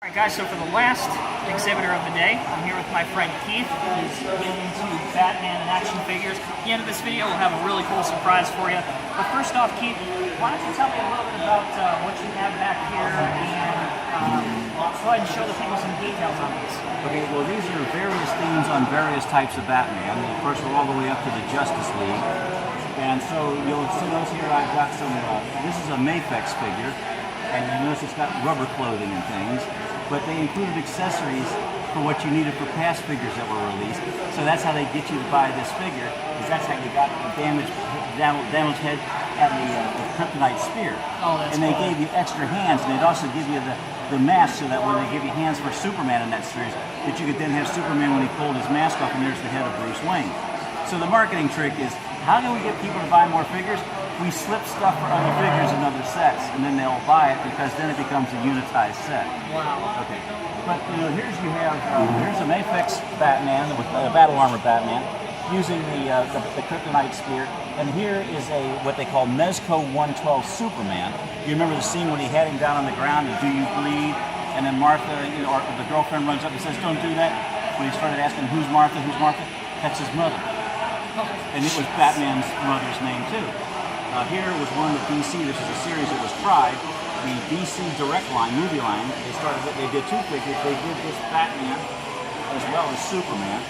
Alright guys, so for the last exhibitor of the day, I'm here with my friend Keith. He's big into Batman and action figures. At the end of this video, we'll have a really cool surprise for you. But first off, Keith, why don't you tell me a little bit about what you have back here, and go ahead and show the people some details on these. Okay, well these are various themes on various types of Batman. Of course, we're all the way up to the Justice League. And so you'll see those here, I've got some, this is a Mafex figure. And you notice it's got rubber clothing and things. But they included accessories for what you needed for past figures that were released. So that's how they get you to buy this figure, because that's how you got the damaged head and the kryptonite spear. Oh, that's and they cool. gave you extra hands, and they'd also give you the mask, so that when they give you hands for Superman in that series, that you could then have Superman when he pulled his mask off, and there's the head of Bruce Wayne. So the marketing trick is, how do we get people to buy more figures? We slip stuff for other figures and other sets, and then they'll buy it, because then it becomes a unitized set. Wow. Okay. But here's here's a Mafex Batman with a battle armor Batman using the kryptonite spear, and here is what they call Mezco 112 Superman. You remember the scene when he had him down on the ground and "Do you bleed?" And then Martha, or the girlfriend runs up and says, "Don't do that." When he started asking, "Who's Martha? Who's Martha?" That's his mother, and it was Batman's mother's name too. Here was one with DC. This is a series that was tried. The DC Direct line, movie line, they did two figures. They did this Batman as well as Superman.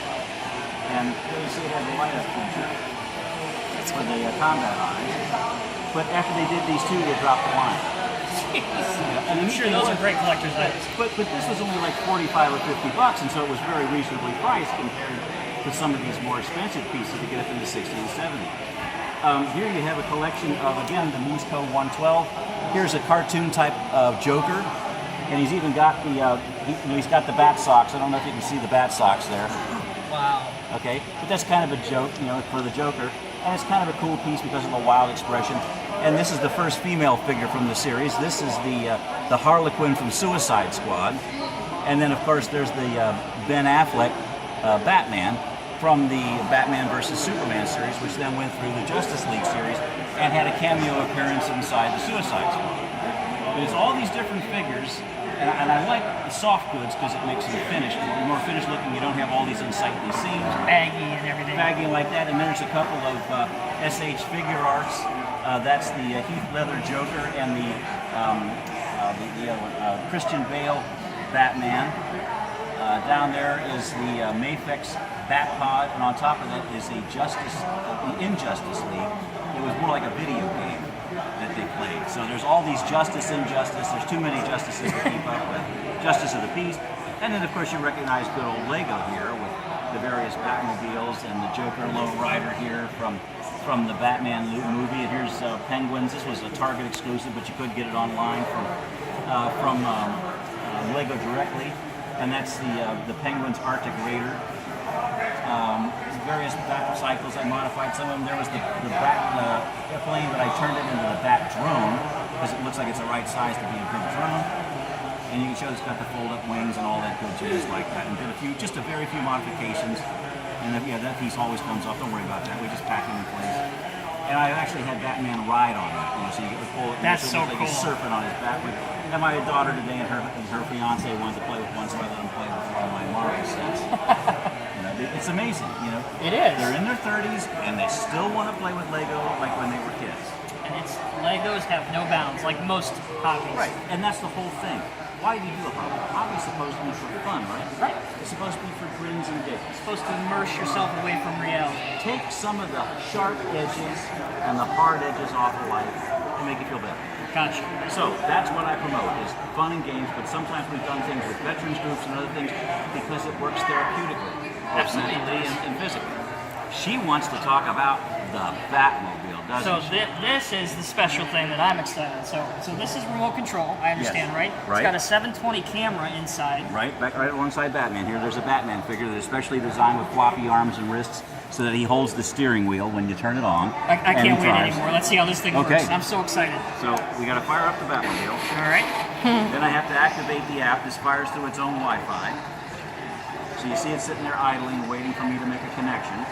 And there you see it has a light-up feature for the combat eyes. But after they did these two, they dropped the line. And I'm sure those are great collector's items. But this was only like 45 or 50 bucks, and so it was very reasonably priced compared to some of these more expensive pieces to get up into 60 and 70. Here you have a collection of, again, the Mezco 112. Here's a cartoon type of Joker, and he's even got he's got the bat socks. I don't know if you can see the bat socks there. Wow. Okay, but that's kind of a joke, for the Joker, and it's kind of a cool piece because of the wild expression. And this is the first female figure from the series. This is the Harlequin from Suicide Squad, and then of course there's the Ben Affleck Batman from the Batman vs. Superman series, which then went through the Justice League series and had a cameo appearance inside the Suicide Squad. But it's all these different figures, and I like the soft goods because it makes them finished. The more finished looking, you don't have all these unsightly seams. Baggy and everything. Baggy like that, and there's a couple of SH figure arts. That's the Heath Ledger Joker and the Christian Bale Batman. Down there is the Mafex Batpod, and on top of that is the Injustice League. It was more like a video game that they played. So there's all these Justice, Injustice. There's too many Justices to keep up with. Justice of the Peace. And then, of course, you recognize good old Lego here with the various Batmobiles and the Joker Lone Rider here from the Batman movie. And here's Penguins. This was a Target exclusive, but you could get it online from Lego directly. And that's the Penguins Arctic Raider. Various battle cycles, I modified some of them. There was the bat plane, but I turned it into the bat drone because it looks like it's the right size to be a big drone. And you can show it's got the fold-up wings and all that good jazz like that. And did just a very few modifications. And that piece always comes off. Don't worry about that. We just pack it in place. And I actually had Batman ride on it, so you get the full. That's so like cool. He's surfing on his back. And my daughter today and her fiance wanted to play with one, so I let them play with one of my Marvel sets. It's amazing, It is. They're in their 30s and they still want to play with Lego like when they were kids. And Legos have no bounds, like most hobbies. Right, and that's the whole thing. Why do you do a hobby? A hobby's supposed to be for fun, right? Right. It's supposed to be for grins and giggles. You're supposed to immerse yourself away from reality. Take some of the sharp edges and the hard edges off of life and make it feel better. Gotcha. So that's what I promote, is fun and games, but sometimes we've done things with veterans groups and other things because it works therapeutically. Absolutely. Mentally and physically. She wants to talk about the Batmobile, doesn't she? This is the special thing that I'm excited. So this is remote control, I understand, Yes. right? Right. It's got a 720 camera inside. Right alongside Batman. Here, there's a Batman figure that's specially designed with floppy arms and wrists so that he holds the steering wheel when you turn it on. I can't wait anymore. Let's see how this thing works. I'm so excited. So we got to fire up the Batmobile. All right. Then I have to activate the app. This fires through its own Wi-Fi. So you see it sitting there idling, waiting for me to make a connection.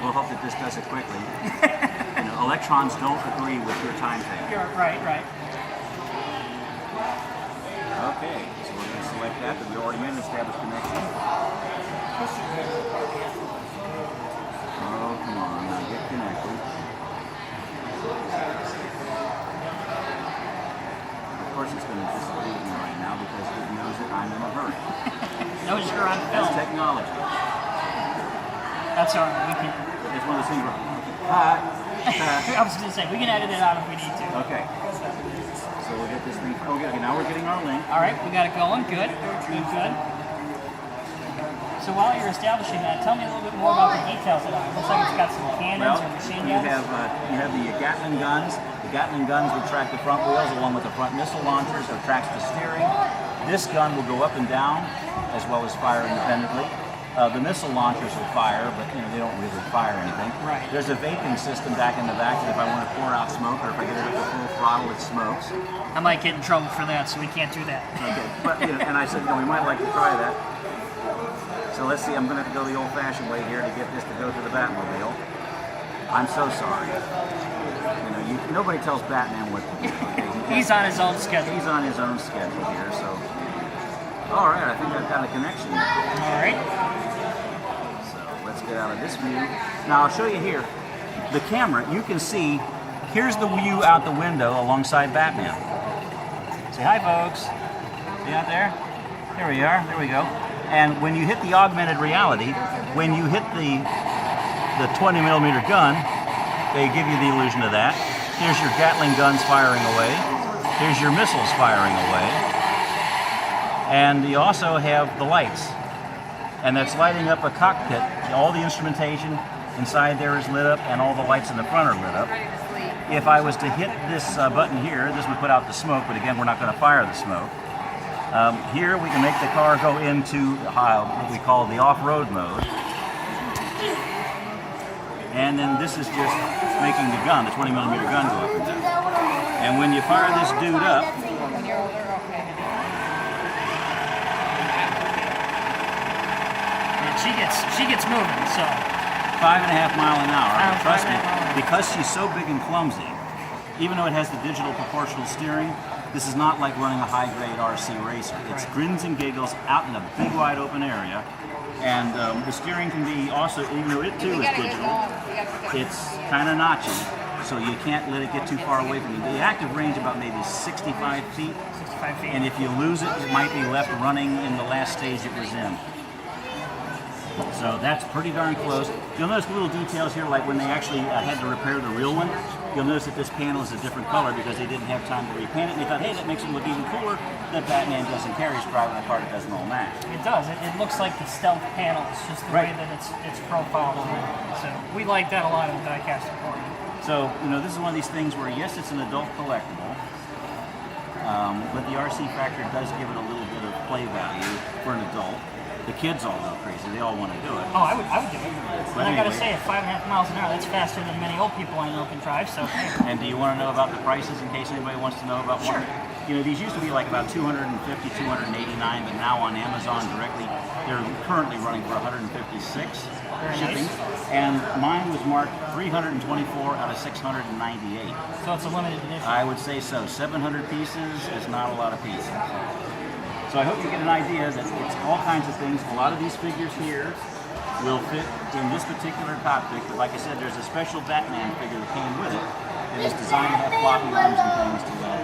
We'll hope that this does it quickly. Electrons don't agree with your timetable. You're right. Okay, so we're going to select that we already made an established connection. Oh, come on, now get connected. Of course it's going to disbelieve me right now because it knows that I'm in a hurry. Knows you're on film. That's technology. That's all right. We can. It's one of those things where, I was going to say, we can edit it out if we need to. Okay. So we'll get this thing. Okay, now we're getting our link. All right, we got it going. Good. Good, good. So while you're establishing that, tell me a little bit more about the details of it. It looks like it's got some cannons or machine guns. You have the Gatling guns. The Gatling guns will track the front wheels along with the front missile launchers that tracks the steering. This gun will go up and down as well as fire independently. The missile launchers will fire, but they don't really fire anything. Right. There's a vaping system back in the back that if I want to pour out smoke or if I get it up to full throttle, it smokes. I might get in trouble for that, so we can't do that. Okay, but and I said, we might like to try that. So let's see, I'm going to have to go the old-fashioned way here to get this to go to the Batmobile. I'm so sorry. Nobody tells Batman what to do. Okay? He's on his own schedule. He's on his own schedule here, so. All right, I think I've got a connection. All right. So let's get out of this view. Now I'll show you here. The camera, you can see, here's the view out the window alongside Batman. Say hi, folks. See out there? There we are. There we go. And when you hit the augmented reality, when you hit the 20mm gun, they give you the illusion of that. Here's your Gatling guns firing away. Here's your missiles firing away. And you also have the lights. And that's lighting up a cockpit. All the instrumentation inside there is lit up and all the lights in the front are lit up. If I was to hit this button here, this would put out the smoke, but again, we're not going to fire the smoke. Here we can make the car go into what we call the off-road mode. And then this is just making the gun, the 20mm gun, go up and down. And when you fire this dude up, she gets moving, so 5.5 miles an hour. Wow, Trust me, 5.5 miles. because she's so big and clumsy, even though it has the digital proportional steering, this is not like running a high-grade RC racer. It's grins and giggles out in a big, wide open area. And the steering can be also, even though it too is digital, it's kind of notchy, so you can't let it get too far away from you. The active range about maybe 65 feet. 65 feet. And if you lose it, it might be left running in the last stage it was in. So that's pretty darn close. You'll notice little details here, like when they actually had to repair the real one. You'll notice that this panel is a different color because they didn't have time to repaint it. And they thought, hey, that makes it look even cooler that Batman doesn't carry his driving a car that doesn't all match. It does. It looks like the stealth panel. It's just the way that it's profiled on it. So we like that a lot in the diecast recording. So, this is one of these things where, yes, it's an adult collectible, but the RC factor does give it a little bit of play value for an adult. The kids all go crazy. They all want to do it. Oh, I would do it. But And I got to anyway. say, at 5.5 miles an hour, that's faster than many old people I know can drive. So, And do you want to know about the prices in case anybody wants to know about one? Sure. These used to be like about $250, $289, but now on Amazon directly, they're currently running for $156 shipping. nice. And mine was marked 324 out of 698. so it's a limited edition. I would say so. 700 pieces is not a lot of pieces. So I hope you get an idea that it's all kinds of things. A lot of these figures here will fit in this particular cockpit, but like I said, there's a special Batman figure that came with it that is designed to have floppy arms and things to do that.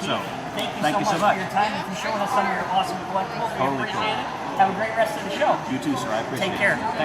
So, Thank you so much for your time and for showing us some of your awesome collectibles. We Totally appreciate cool. it. Have a great rest of the show. You too, sir. I appreciate it. Take care. Thanks.